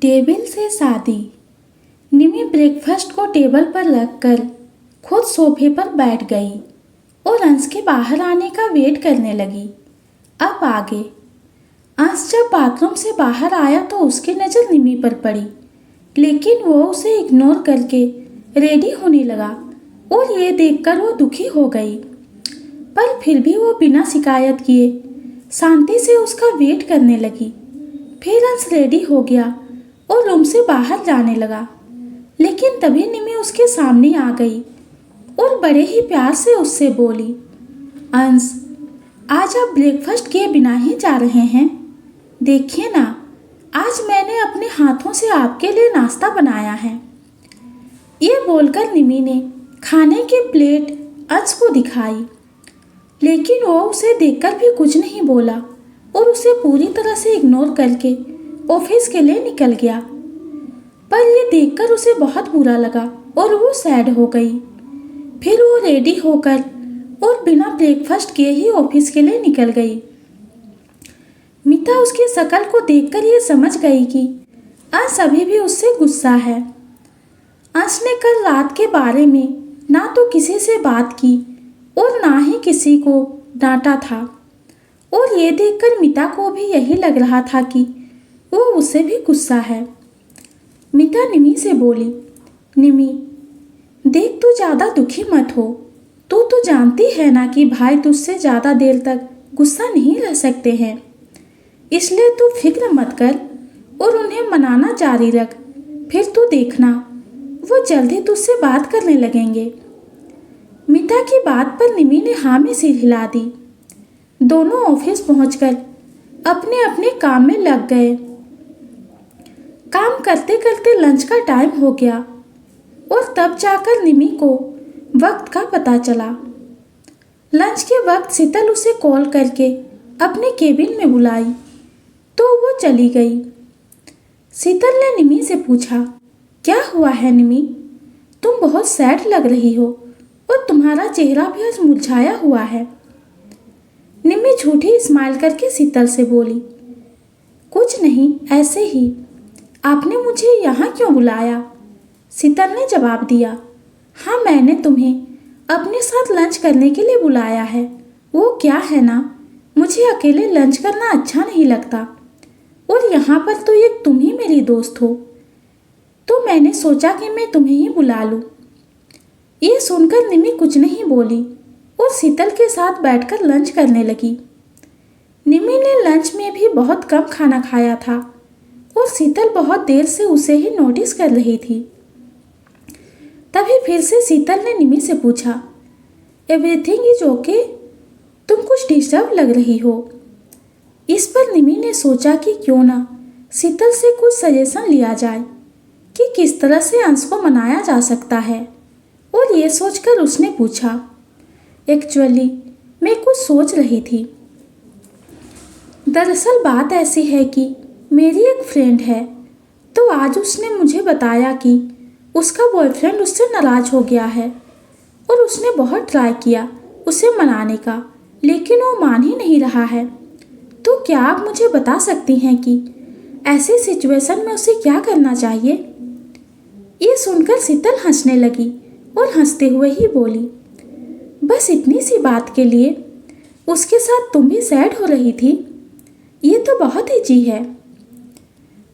Table से शादी। निमी breakfast को टेबल पर रखकर खुद सोफे पर बैठ गई और अंश के बाहर आने का वेट करने लगी। अब आगे अंश जब बाथरूम से बाहर आया तो उसकी नज़र निमी पर पड़ी, लेकिन वो उसे इग्नोर करके रेडी होने लगा और ये देखकर वो दुखी हो गई। पर फिर भी वो बिना शिकायत किए शांति से उसका वेट करने लगी। फिर अंश रेडी हो गया और रूम से बाहर जाने लगा, लेकिन तभी निमी उसके सामने आ गई और बड़े ही प्यार से उससे बोली, अंश, आज आप ब्रेकफास्ट किए बिना ही जा रहे हैं? देखिए ना, आज मैंने अपने हाथों से आपके लिए नाश्ता बनाया है। ये बोलकर निमी ने खाने की प्लेट अंश को दिखाई, लेकिन वो उसे देखकर भी कुछ नहीं बोला और उसे पूरी तरह से इग्नोर करके ऑफिस के लिए निकल गया। पर यह देखकर उसे बहुत बुरा लगा और वो सैड हो गई। फिर वो रेडी होकर और बिना ब्रेकफास्ट किए ही ऑफिस के लिए निकल गई। मीता उसकी शक्ल को देखकर ये समझ गई कि अंश अभी भी उससे गुस्सा है। अंश ने कल रात के बारे में ना तो किसी से बात की और ना ही किसी को डांटा था, और ये देखकर मीता को भी यही लग रहा था कि वो उससे भी गुस्सा है। मीता निमी से बोली, निमी, देख तू ज़्यादा दुखी मत हो। तू तो जानती है ना कि भाई तुझसे ज़्यादा देर तक गुस्सा नहीं रह सकते हैं, इसलिए तू फिक्र मत कर और उन्हें मनाना जारी रख। फिर तू देखना, वो जल्दी तुझसे बात करने लगेंगे। मीता की बात पर निमी ने हाँ में सिर हिला दी। दोनों ऑफिस पहुंचकर अपने अपने काम में लग गए। काम करते करते लंच का टाइम हो गया और तब जाकर निमी को वक्त का पता चला। लंच के वक्त शीतल उसे कॉल करके अपने केबिन में बुलाई तो वो चली गई। शीतल ने निमी से पूछा, क्या हुआ है निमी? तुम बहुत सैड लग रही हो और तुम्हारा चेहरा भी आज मुरझाया हुआ है। निमी झूठी स्माइल करके शीतल से बोली, कुछ नहीं, ऐसे ही। आपने मुझे यहाँ क्यों बुलाया? शीतल ने जवाब दिया, हाँ, मैंने तुम्हें अपने साथ लंच करने के लिए बुलाया है। वो क्या है ना, मुझे अकेले लंच करना अच्छा नहीं लगता और यहाँ पर तो एक तुम ही मेरी दोस्त हो, तो मैंने सोचा कि मैं तुम्हें ही बुला लूँ। ये सुनकर निमी कुछ नहीं बोली और शीतल के साथ बैठकर लंच करने लगी। निमी ने लंच में भी बहुत कम खाना खाया था और शीतल बहुत देर से उसे ही नोटिस कर रही थी। तभी फिर से शीतल ने निमी से पूछा, एवरीथिंग इज ओके? तुम कुछ डिस्टर्ब लग रही हो। इस पर निमी ने सोचा कि क्यों ना शीतल से कुछ सजेशन लिया जाए कि किस तरह से अंश को मनाया जा सकता है, और ये सोचकर उसने पूछा, एक्चुअली मैं कुछ सोच रही थी। दरअसल बात ऐसी है कि मेरी एक फ्रेंड है, तो आज उसने मुझे बताया कि उसका बॉयफ्रेंड उससे नाराज़ हो गया है और उसने बहुत ट्राई किया उसे मनाने का, लेकिन वो मान ही नहीं रहा है। तो क्या आप मुझे बता सकती हैं कि ऐसी सिचुएशन में उसे क्या करना चाहिए? ये सुनकर शीतल हंसने लगी और हंसते हुए ही बोली, बस इतनी सी बात के लिए उसके साथ तुम भी सैड हो रही थी? ये तो बहुत ईजी है।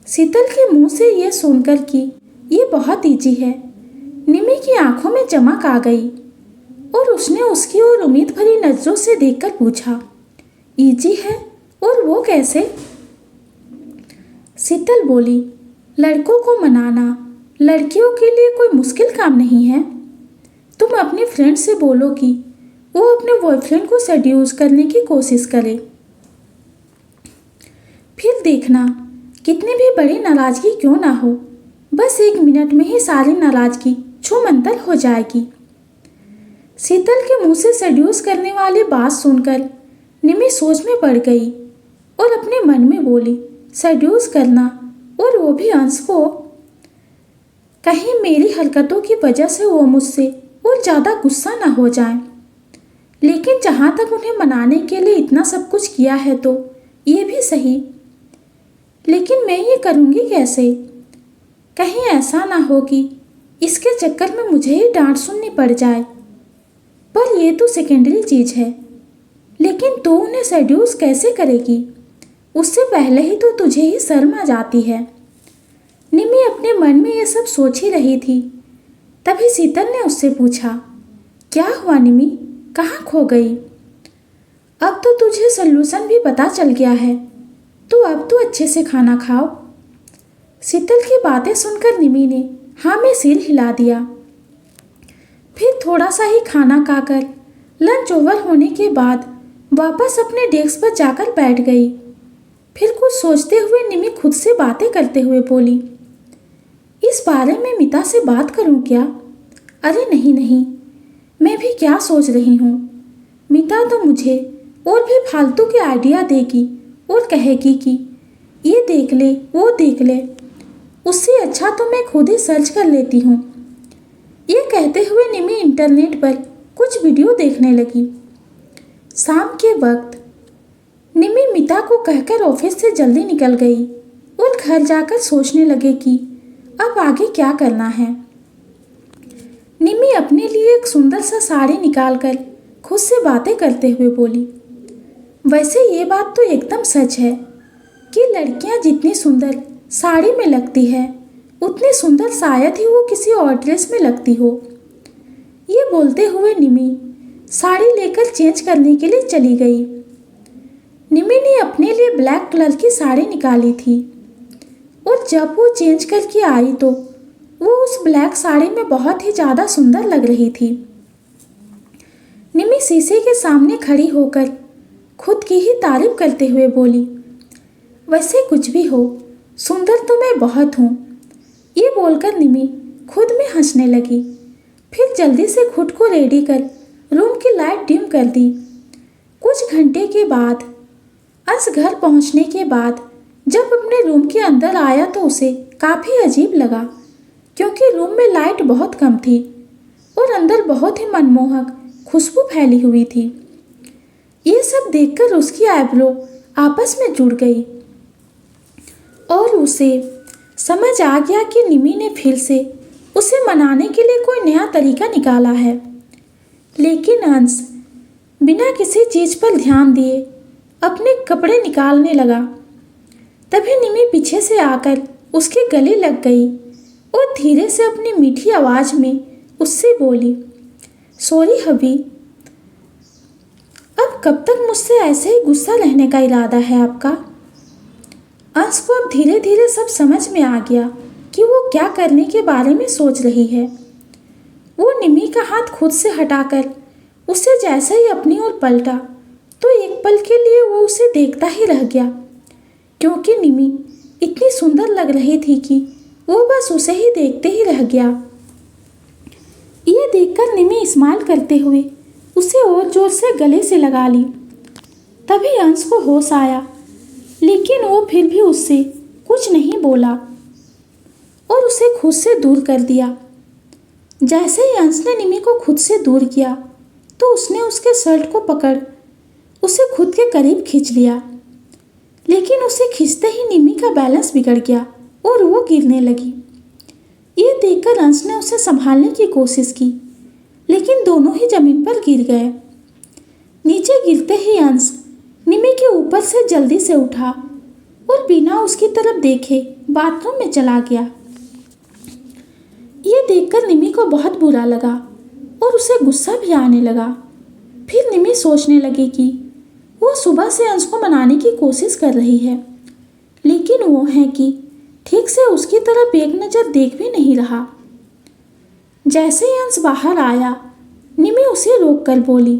शीतल के मुंह से ये सुनकर कि ये बहुत ईजी है, निमी की आंखों में चमक आ गई और उसने उसकी ओर उम्मीद भरी नजरों से देखकर पूछा, ईजी है और वो कैसे? शीतल बोली, लड़कों को मनाना लड़कियों के लिए कोई मुश्किल काम नहीं है। तुम अपनी फ्रेंड से बोलो कि वो अपने बॉयफ्रेंड को सेड्यूस करने की कोशिश करे। फिर देखना, कितनी भी बड़ी नाराज़गी क्यों ना हो, बस 1 मिनट में ही सारी नाराज़गी छूमंतर हो जाएगी। शीतल के मुंह से सेड्यूस करने वाली बात सुनकर निमी सोच में पड़ गई और अपने मन में बोली, सेड्यूस करना, और वो भी अंश को? कहीं मेरी हरकतों की वजह से वो मुझसे और ज़्यादा गुस्सा ना हो जाए। लेकिन जहाँ तक उन्हें मनाने के लिए इतना सब कुछ किया है तो ये भी सही, लेकिन मैं ये करूँगी कैसे? कहीं ऐसा ना हो कि इसके चक्कर में मुझे ही डांट सुननी पड़ जाए। पर ये तो सेकेंडरी चीज़ है। लेकिन तू उन्हें सेड्यूस कैसे करेगी? उससे पहले ही तो तुझे ही शर्म आ जाती है। निमी अपने मन में ये सब सोच ही रही थी। तभी शीतल ने उससे पूछा, क्या हुआ निमी, कहाँ खो गई? अब तो तुझे सल्यूशन भी पता चल गया है, तो अब तो अच्छे से खाना खाओ। शीतल की बातें सुनकर निमी ने हाँ में सिर हिला दिया। फिर थोड़ा सा ही खाना खाकर लंच ओवर होने के बाद वापस अपने डेस्क पर जाकर बैठ गई। फिर कुछ सोचते हुए निमी खुद से बातें करते हुए बोली, इस बारे में मिता से बात करूं क्या? अरे नहीं नहीं, मैं भी क्या सोच रही हूँ। मिता तो मुझे और भी फालतू के आइडिया देगी और कहेगी कि ये देख ले वो देख ले। उससे अच्छा तो मैं खुद ही सर्च कर लेती हूँ। ये कहते हुए निमी इंटरनेट पर कुछ वीडियो देखने लगी। शाम के वक्त निमी मिता को कहकर ऑफिस से जल्दी निकल गई और घर जाकर सोचने लगे कि अब आगे क्या करना है। निमी अपने लिए एक सुंदर सा साड़ी निकालकर खुद से बातें करते हुए बोली, वैसे ये बात तो एकदम सच है कि लड़कियां जितनी सुंदर साड़ी में लगती है उतनी सुंदर शायद ही वो किसी और ड्रेस में लगती हो। ये बोलते हुए निमी साड़ी लेकर चेंज करने के लिए चली गई। निमी ने अपने लिए ब्लैक कलर की साड़ी निकाली थी और जब वो चेंज करके आई तो वो उस ब्लैक साड़ी में बहुत ही ज़्यादा सुंदर लग रही थी। निमी शीशे के सामने खड़ी होकर खुद की ही तारीफ करते हुए बोली, वैसे कुछ भी हो, सुंदर तो मैं बहुत हूँ। ये बोलकर निमी खुद में हंसने लगी। फिर जल्दी से खुद को रेडी कर रूम की लाइट डिम कर दी। कुछ घंटे के बाद अंश घर पहुंचने के बाद जब अपने रूम के अंदर आया तो उसे काफ़ी अजीब लगा, क्योंकि रूम में लाइट बहुत कम थी और अंदर बहुत ही मनमोहक खुशबू फैली हुई थी। ये सब देखकर उसकी आईब्रो आपस में जुड़ गई और उसे समझ आ गया कि निमी ने फिर से उसे मनाने के लिए कोई नया तरीका निकाला है। लेकिन अंश बिना किसी चीज़ पर ध्यान दिए अपने कपड़े निकालने लगा। तभी निमी पीछे से आकर उसके गले लग गई और धीरे से अपनी मीठी आवाज़ में उससे बोली, सॉरी हबी, अब कब तक मुझसे ऐसे ही गुस्सा रहने का इरादा है आपका? अंश को अब धीरे धीरे सब समझ में आ गया कि वो क्या करने के बारे में सोच रही है। वो निमी का हाथ खुद से हटाकर उसे जैसे ही अपनी ओर पलटा तो एक पल के लिए वो उसे देखता ही रह गया, क्योंकि निमी इतनी सुंदर लग रही थी कि वो बस उसे ही देखते ही रह गया। ये देखकर निमी स्माइल करते हुए उसे और जोर से गले से लगा ली। तभी अंश को होश आया, लेकिन वो फिर भी उससे कुछ नहीं बोला और उसे खुद से दूर कर दिया। जैसे ही अंश ने निमी को खुद से दूर किया तो उसने उसके शर्ट को पकड़ उसे खुद के करीब खींच लिया, लेकिन उसे खींचते ही निमी का बैलेंस बिगड़ गया और वो गिरने लगी। ये देखकर अंश ने उसे संभालने की कोशिश की, लेकिन दोनों ही जमीन पर गिर गए। नीचे गिरते ही अंश निमी के ऊपर से जल्दी से उठा और बिना उसकी तरफ देखे बाथरूम में चला गया। ये देखकर निमी को बहुत बुरा लगा और उसे गुस्सा भी आने लगा। फिर निमी सोचने लगी कि वो सुबह से अंश को मनाने की कोशिश कर रही है, लेकिन वो है कि ठीक से उसकी तरफ एक नज़र देख भी नहीं रहा। जैसे ही अंश बाहर आया, निमी उसे रोक कर बोली,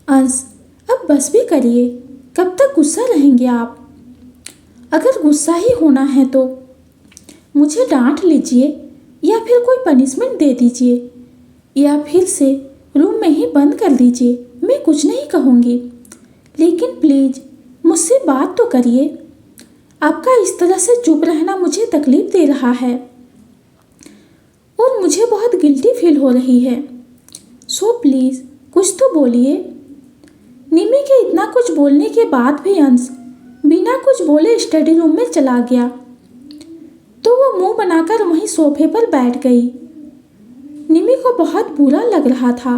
अंश अब बस भी करिए, कब तक गुस्सा रहेंगे आप? अगर गुस्सा ही होना है तो मुझे डांट लीजिए या फिर कोई पनिशमेंट दे दीजिए या फिर से रूम में ही बंद कर दीजिए, मैं कुछ नहीं कहूँगी, लेकिन प्लीज़ मुझसे बात तो करिए। आपका इस तरह से चुप रहना मुझे तकलीफ दे रहा है और मुझे बहुत गिल्टी फील हो रही है, सो प्लीज़ कुछ तो बोलिए। निमी के इतना कुछ बोलने के बाद भी अंश बिना कुछ बोले स्टडी रूम में चला गया, तो वो मुंह बना बनाकर वहीं सोफे पर बैठ गई। निमी को बहुत बुरा लग रहा था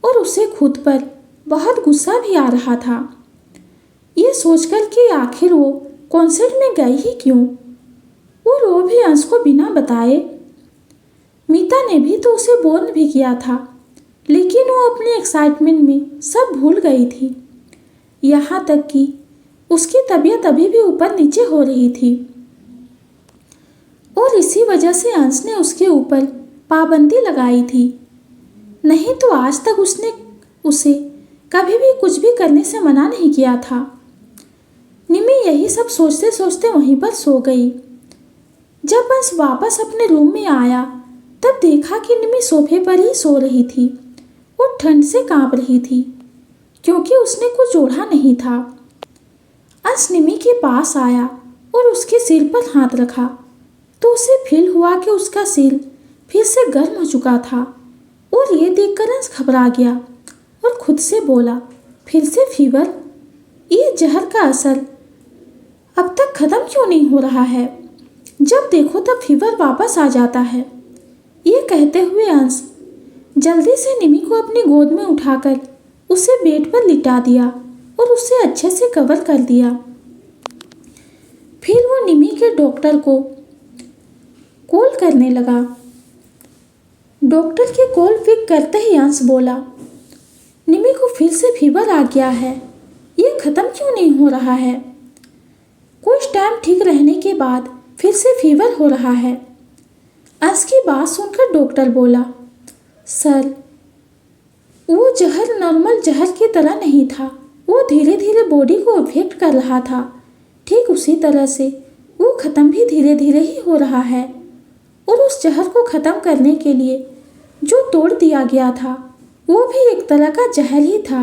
और उसे खुद पर बहुत गुस्सा भी आ रहा था, ये सोचकर कि आखिर वो कॉन्सर्ट में गई ही क्यों, और वो भी अंश को बिना बताए। मीता ने भी तो उसे बोल भी किया था, लेकिन वो अपने एक्साइटमेंट में सब भूल गई थी। यहाँ तक कि उसकी तबीयत अभी भी ऊपर नीचे हो रही थी और इसी वजह से अंश ने उसके ऊपर पाबंदी लगाई थी, नहीं तो आज तक उसने उसे कभी भी कुछ भी करने से मना नहीं किया था। निमी यही सब सोचते सोचते वहीं पर सो गई। जब अंश वापस अपने रूम में आया तब देखा कि निमी सोफे पर ही सो रही थी और ठंड से कांप रही थी क्योंकि उसने कुछ ओढ़ा नहीं था। अंश निमी के पास आया और उसके सिर पर हाथ रखा तो उसे फील हुआ कि उसका सिर फिर से गर्म हो चुका था और ये देखकर अंश घबरा गया और खुद से बोला, फिर से फीवर? ये जहर का असर अब तक खत्म क्यों नहीं हो रहा है? जब देखो तब फीवर वापस आ जाता है। ये कहते हुए अंश जल्दी से निमी को अपनी गोद में उठाकर उसे बेड पर लिटा दिया और उसे अच्छे से कवर कर दिया। फिर वो निमी के डॉक्टर को कॉल करने लगा। डॉक्टर के कॉल पिक करते ही अंश बोला, निमी को फिर से फीवर आ गया है, ये ख़त्म क्यों नहीं हो रहा है? कुछ टाइम ठीक रहने के बाद फिर से फीवर हो रहा है। अंश की बात सुनकर डॉक्टर बोला, सर वो जहर नॉर्मल जहर की तरह नहीं था, वो धीरे धीरे बॉडी को इफेक्ट कर रहा था, ठीक उसी तरह से वो ख़त्म भी धीरे धीरे ही हो रहा है। और उस जहर को ख़त्म करने के लिए जो तोड़ दिया गया था वो भी एक तरह का जहर ही था,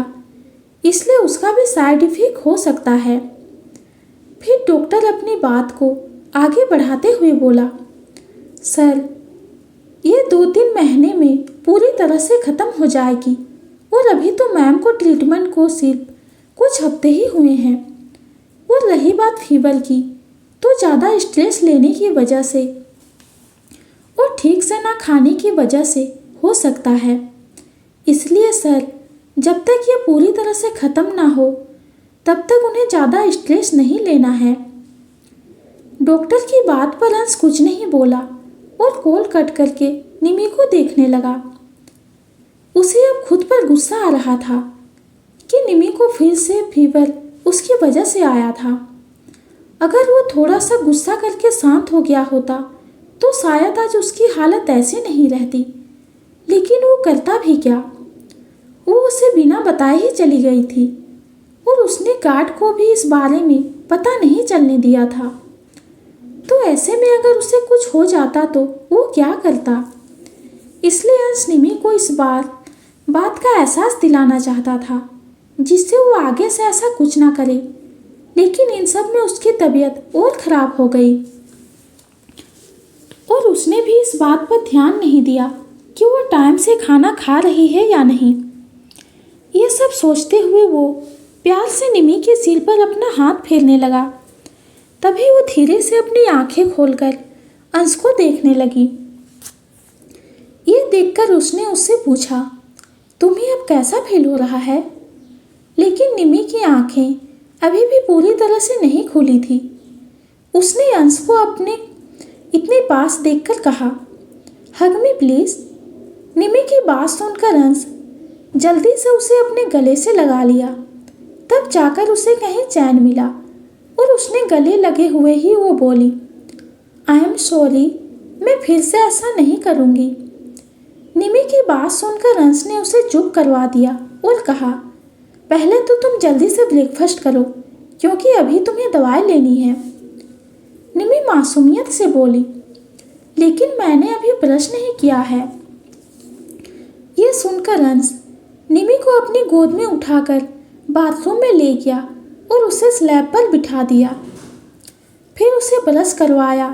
इसलिए उसका भी साइड इफेक्ट हो सकता है। फिर डॉक्टर अपनी बात को आगे बढ़ाते हुए बोला, सर ये 2-3 महीने में पूरी तरह से ख़त्म हो जाएगी और अभी तो मैम को ट्रीटमेंट को सिर्फ कुछ हफ्ते ही हुए हैं। और रही बात फीवर की, तो ज़्यादा स्ट्रेस लेने की वजह से और ठीक से ना खाने की वजह से हो सकता है। इसलिए सर जब तक ये पूरी तरह से ख़त्म ना हो तब तक उन्हें ज़्यादा स्ट्रेस नहीं लेना है। डॉक्टर की बात पर अंश कुछ नहीं बोला और कॉल कट करके निमी को देखने लगा। उसे अब खुद पर गुस्सा आ रहा था कि निमी को फिर से फीवर उसकी वजह से आया था। अगर वो थोड़ा सा गुस्सा करके शांत हो गया होता तो शायद आज उसकी हालत ऐसी नहीं रहती, लेकिन वो करता भी क्या? वो उसे बिना बताए ही चली गई थी और उसने गार्ड को भी इस बारे में पता नहीं चलने दिया था। तो ऐसे में अगर उसे कुछ हो जाता तो वो क्या करता? इसलिए अंश निमी को इस बात का एहसास दिलाना चाहता था जिससे वो आगे से ऐसा कुछ ना करे, लेकिन इन सब में उसकी तबीयत और ख़राब हो गई और उसने भी इस बात पर ध्यान नहीं दिया कि वो टाइम से खाना खा रही है या नहीं। ये सब सोचते हुए वो प्यार से निमी के सिर पर अपना हाथ फेरने लगा। तभी वो धीरे से अपनी आंखें खोलकर अंश को देखने लगी। ये देखकर उसने उससे पूछा, तुम्हें अब कैसा फील हो रहा है? लेकिन निमी की आंखें अभी भी पूरी तरह से नहीं खुली थी। उसने अंश को अपने इतने पास देखकर कहा, हग मी प्लीज। निमी की बात सुनकर अंश जल्दी से उसे अपने गले से लगा लिया। तब जाकर उसे कहीं चैन मिला और उसने गले लगे हुए ही वो बोली, आई एम सॉरी, मैं फिर से ऐसा नहीं करूँगी। निमी की बात सुनकर अंश ने उसे चुप करवा दिया और कहा, पहले तो तुम जल्दी से ब्रेकफास्ट करो क्योंकि अभी तुम्हें दवाई लेनी है। निमी मासूमियत से बोली, लेकिन मैंने अभी ब्रश नहीं किया है। ये सुनकर अंश निमी को अपनी गोद में उठाकर बाथरूम में ले गया और उसे स्लैब पर बिठा दिया। फिर उसे ब्रश करवाया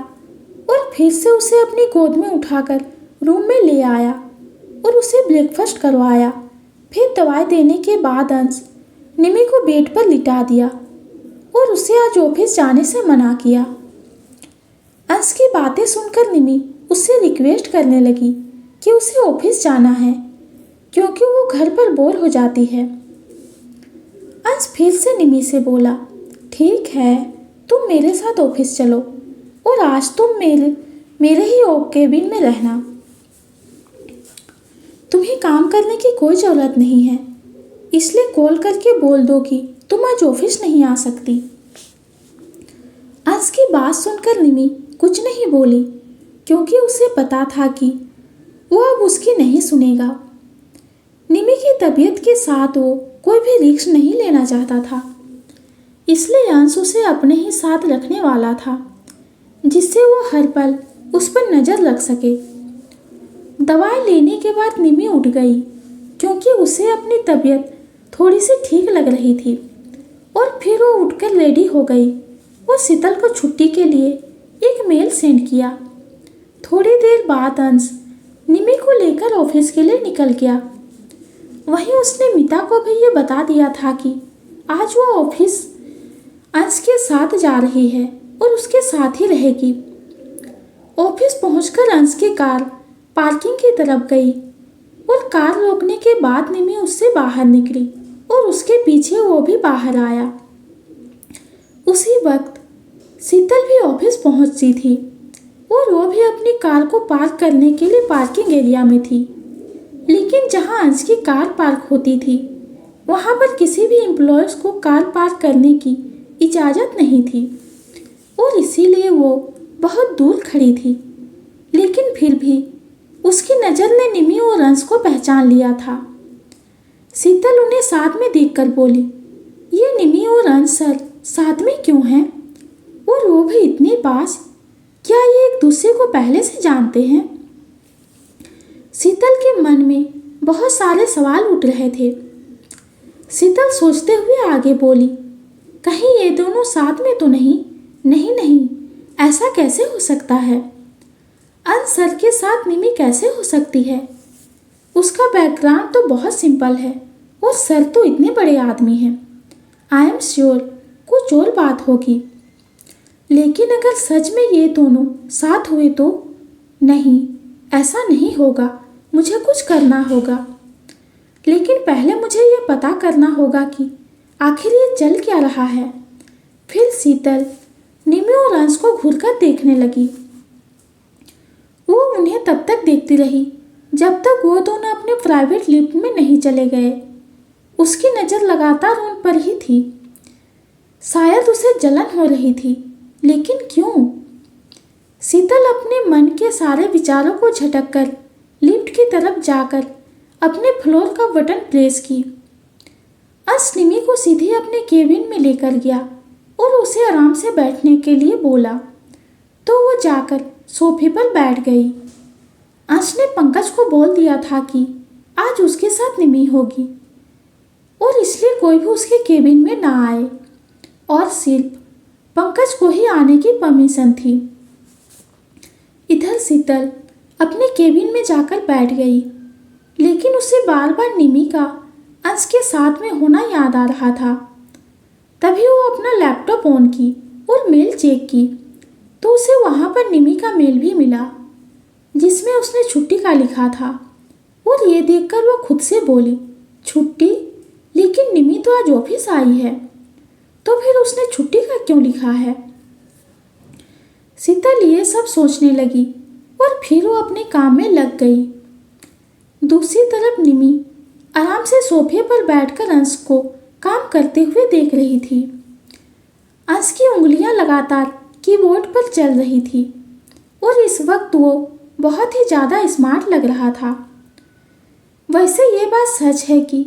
और फिर से उसे अपनी गोद में उठाकर रूम में ले आया और उसे ब्रेकफास्ट करवाया। फिर दवाई देने के बाद अंश निमी को बेड पर लिटा दिया और उसे आज ऑफिस जाने से मना किया। अंश की बातें सुनकर निमी उससे रिक्वेस्ट करने लगी कि उसे ऑफिस जाना है क्योंकि वो घर पर बोर हो जाती है। अंश फिर से निमी से बोला, ठीक है, तुम मेरे साथ ऑफिस चलो और आज तुम मेरे ही केबिन में रहना। तुम्हें काम करने की कोई ज़रूरत नहीं है, इसलिए कॉल करके बोल दो कि तुम आज ऑफिस नहीं आ सकती। अंश की बात सुनकर निमी कुछ नहीं बोली क्योंकि उसे पता था कि वो अब उसकी नहीं सुनेगा। निमी की तबीयत के साथ वो कोई भी रिस्क नहीं लेना चाहता था, इसलिए अंश उसे अपने ही साथ रखने वाला था जिससे वो हर पल उस पर नज़र रख सके। दवाई लेने के बाद निमी उठ गई क्योंकि उसे अपनी तबीयत थोड़ी सी ठीक लग रही थी और फिर वो उठकर रेडी हो गई और शीतल को छुट्टी के लिए एक मेल सेंड किया। थोड़ी देर बाद अंश निमी को लेकर ऑफिस के लिए निकल गया। वहीं उसने मिता को भी ये बता दिया था कि आज वो ऑफिस अंश के साथ जा रही है और उसके साथ ही रहेगी। ऑफिस पहुंचकर अंश की कार पार्किंग की तरफ गई और कार रोकने के बाद निमी उससे बाहर निकली और उसके पीछे वो भी बाहर आया। उसी वक्त शीतल भी ऑफिस पहुंची थी और वो भी अपनी कार को पार्क करने के लिए पार्किंग एरिया में थी, लेकिन जहां अंश की कार पार्क होती थी वहां पर किसी भी एम्प्लॉयज़ को कार पार्क करने की इजाज़त नहीं थी और इसीलिए वो बहुत दूर खड़ी थी। लेकिन फिर भी उसकी नज़र ने निमी और अंश को पहचान लिया था। शीतल उन्हें साथ में देखकर बोली, ये निमी और अंश सर साथ में क्यों हैं और वो भी इतने पास? क्या ये एक दूसरे को पहले से जानते हैं? शीतल के मन में बहुत सारे सवाल उठ रहे थे। शीतल सोचते हुए आगे बोली, कहीं ये दोनों साथ में तो नहीं? नहीं नहीं, ऐसा कैसे हो सकता है? अंश सर के साथ निमी कैसे हो सकती है? उसका बैकग्राउंड तो बहुत सिंपल है और सर तो इतने बड़े आदमी हैं। आई एम श्योर कुछ और बात होगी, लेकिन अगर सच में ये दोनों साथ हुए तो? नहीं, ऐसा नहीं होगा, मुझे कुछ करना होगा। लेकिन पहले मुझे ये पता करना होगा कि आखिर ये चल क्या रहा है। फिर शीतल निमी और अंश को घूरकर देखने लगी। वो उन्हें तब तक देखती रही जब तक वो दोनों अपने प्राइवेट लिफ्ट में नहीं चले गए। उसकी नज़र लगातार उन पर ही थी। शायद उसे जलन हो रही थी, लेकिन क्यों? शीतल अपने मन के सारे विचारों को झटककर लिफ्ट की तरफ जाकर अपने फ्लोर का बटन प्रेस की। अंश निमी को सीधे अपने केबिन में लेकर गया और उसे आराम से बैठने के लिए बोला, तो वो जाकर सोफे पर बैठ गई। अंश ने पंकज को बोल दिया था कि आज उसके साथ निमी होगी और इसलिए कोई भी उसके केबिन में ना आए और सिर्फ पंकज को ही आने की परमिशन थी। इधर शीतल अपने केबिन में जाकर बैठ गई, लेकिन उसे बार बार निमी का अंश के साथ में होना याद आ रहा था। तभी वो अपना लैपटॉप ऑन की और मेल चेक की तो उसे वहाँ पर निमी का मेल भी मिला जिसमें उसने छुट्टी का लिखा था और ये देखकर वो खुद से बोली, छुट्टी? लेकिन निमी तो आज ऑफिस आई है, तो फिर उसने छुट्टी का क्यों लिखा है? शीतल ये सब सोचने लगी और फिर वो अपने काम में लग गई। दूसरी तरफ निमी आराम से सोफे पर बैठकर अंश को काम करते हुए देख रही थी। अंश की उंगलियां लगातार कीबोर्ड पर चल रही थी और इस वक्त वो बहुत ही ज़्यादा स्मार्ट लग रहा था। वैसे ये बात सच है कि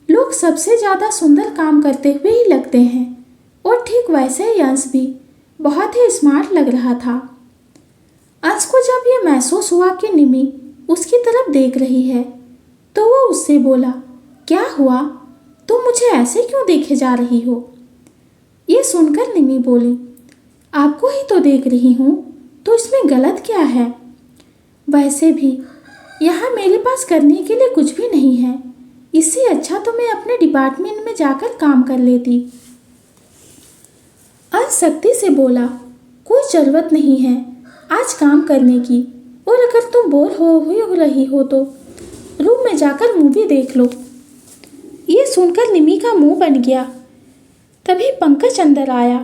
लोग सबसे ज़्यादा सुंदर काम करते हुए ही लगते हैं और ठीक वैसे ही अंश भी बहुत ही स्मार्ट लग रहा था। अंश को जब ये महसूस हुआ कि निमी उसकी तरफ देख रही है तो वो उससे बोला, क्या हुआ? तुम मुझे ऐसे क्यों देखे जा रही हो? ये सुनकर निमी बोली, आपको ही तो देख रही हूँ, तो इसमें गलत क्या है? वैसे भी यहाँ मेरे पास करने के लिए कुछ भी नहीं है, इससे अच्छा तो मैं अपने डिपार्टमेंट में जाकर काम कर लेती। अंश सख्ती से बोला, कोई ज़रूरत नहीं है, आज काम करने की, और अगर तुम बोर हो रही हो तो रूम में जाकर मूवी देख लो। ये सुनकर निमी का मुंह बन गया। तभी पंकज अंदर आया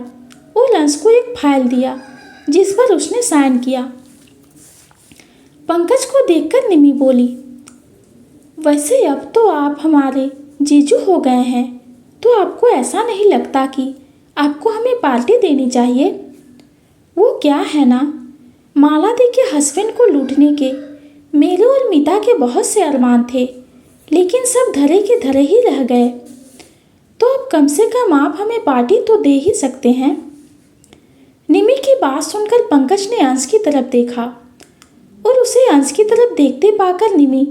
और अंश को एक फाइल दिया जिस पर उसने साइन किया। पंकज को देखकर निमी बोली, वैसे अब तो आप हमारे जीजू हो गए हैं, तो आपको ऐसा नहीं लगता कि आपको हमें पार्टी देनी चाहिए? वो क्या है ना, मालादी के हस्बैंड को लूटने के मेरे और मीता के बहुत से अरमान थे, लेकिन सब धरे के धरे ही रह गए। तो अब कम से कम आप हमें पार्टी तो दे ही सकते हैं। निमी की बात सुनकर पंकज ने अंश की तरफ देखा और उसे अंश की तरफ देखते पाकर निमी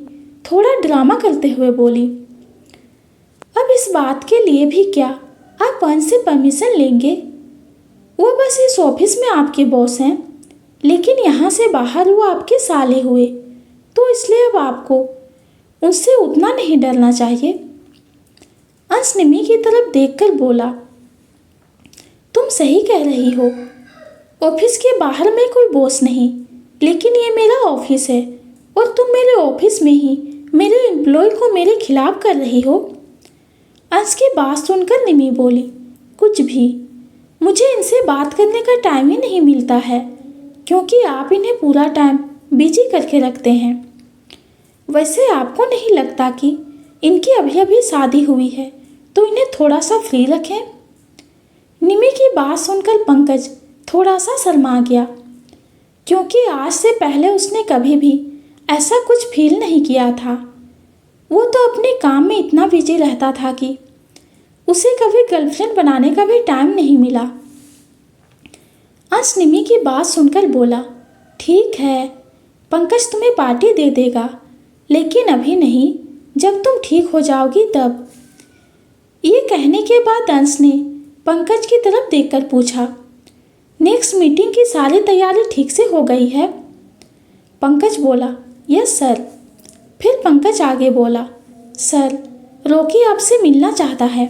थोड़ा ड्रामा करते हुए बोली, अब इस बात के लिए भी क्या आप अंश से परमिशन लेंगे? वो बस इस ऑफिस में आपके बॉस हैं, लेकिन यहाँ से बाहर वो आपके साले हुए, तो इसलिए अब आपको उनसे उतना नहीं डरना चाहिए। अंश निमी की तरफ देखकर बोला, तुम सही कह रही हो, ऑफिस के बाहर में कोई बॉस नहीं, लेकिन ये मेरा ऑफिस है और तुम मेरे ऑफिस में ही मेरे एम्प्लॉय को मेरे खिलाफ कर रही हो। अंश की बात सुनकर निमी बोली, कुछ भी, मुझे इनसे बात करने का टाइम ही नहीं मिलता है, क्योंकि आप इन्हें पूरा टाइम बिजी करके रखते हैं। वैसे आपको नहीं लगता कि इनकी अभी अभी शादी हुई है, तो इन्हें थोड़ा सा फ्री रखें? निमी की बात सुनकर पंकज थोड़ा सा शर्मा गया, क्योंकि आज से पहले उसने कभी भी ऐसा कुछ फील नहीं किया था। वो तो अपने काम में इतना बिजी रहता था कि उसे कभी गर्लफ्रेंड बनाने का भी टाइम नहीं मिला। अंश निमी की बात सुनकर बोला, ठीक है, पंकज तुम्हें पार्टी दे देगा, लेकिन अभी नहीं, जब तुम ठीक हो जाओगी तब। ये कहने के बाद अंश ने पंकज की तरफ देखकर पूछा, नेक्स्ट मीटिंग की सारी तैयारी ठीक से हो गई है? पंकज बोला, यस सर। फिर पंकज आगे बोला, सर, रॉकी आपसे मिलना चाहता है।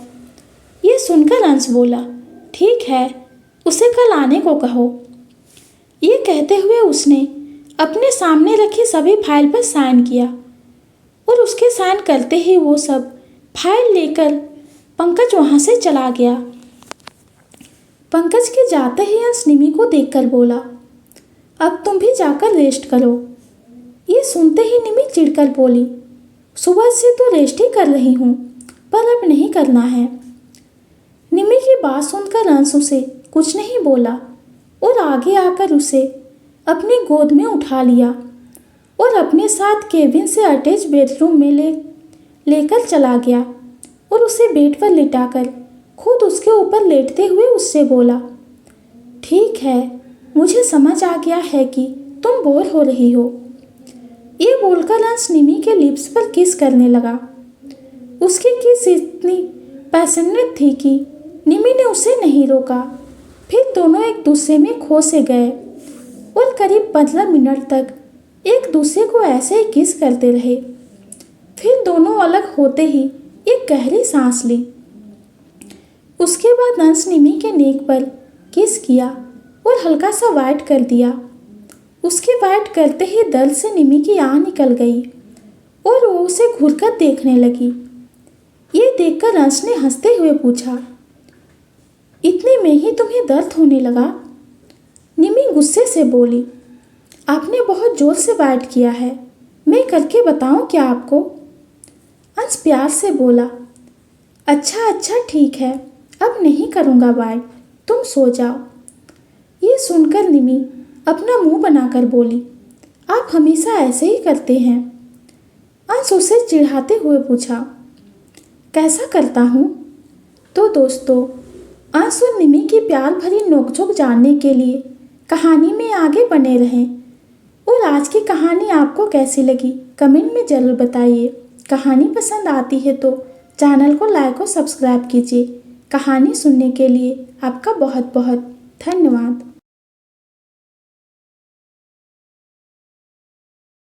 ये सुनकर अंश बोला, ठीक है, उसे कल आने को कहो। ये कहते हुए उसने अपने सामने रखी सभी फाइल पर साइन किया और उसके साइन करते ही वो सब फाइल लेकर पंकज वहाँ से चला गया। पंकज के जाते ही अंश निमी को देखकर बोला, अब तुम भी जाकर रेस्ट करो। ये सुनते ही निमी चिढ़कर बोली, सुबह से तो रेस्ट ही कर रही हूँ, पर अब नहीं करना है। निमी की बात सुनकर अंश उसे कुछ नहीं बोला और आगे आकर उसे अपनी गोद में उठा लिया और अपने साथ केबिन से अटैच बेडरूम में लेकर चला गया और उसे बेड पर लिटाकर खुद उसके ऊपर लेटते हुए उससे बोला, ठीक है, मुझे समझ आ गया है कि तुम बोर हो रही हो। ये बोलकर अंश निमी के लिप्स पर किस करने लगा। उसकी किस इतनी पैशनेट थी कि निमी ने उसे नहीं रोका। फिर दोनों एक दूसरे में खो से गए और करीब 15 मिनट तक एक दूसरे को ऐसे ही किस करते रहे। फिर दोनों अलग होते ही एक गहरी सांस ली। उसके बाद अंश निमी के नेक पर किस किया और हल्का सा वाइट कर दिया। उसके वाइट करते ही दर्द से निमी की आंख निकल गई और वो उसे घूरकर देखने लगी। ये देखकर अंश ने हंसते हुए पूछा, इतने में ही तुम्हें दर्द होने लगा? निमी गुस्से से बोली, आपने बहुत जोर से वाइट किया है, मैं करके बताऊं क्या आपको? अंश प्यार से बोला, अच्छा ठीक है, अब नहीं करूँगा वाइट, तुम सो जाओ। ये सुनकर निमी अपना मुंह बनाकर बोली, आप हमेशा ऐसे ही करते हैं। अंश उसे चिढ़ाते हुए पूछा, कैसा करता हूँ? तो दोस्तों, अंश और निमी की प्यार भरी नोकझोंक जानने के लिए कहानी में आगे बने रहें। और आज की कहानी आपको कैसी लगी कमेंट में ज़रूर बताइए। कहानी पसंद आती है तो चैनल को लाइक और सब्सक्राइब कीजिए। कहानी सुनने के लिए आपका बहुत बहुत धन्यवाद।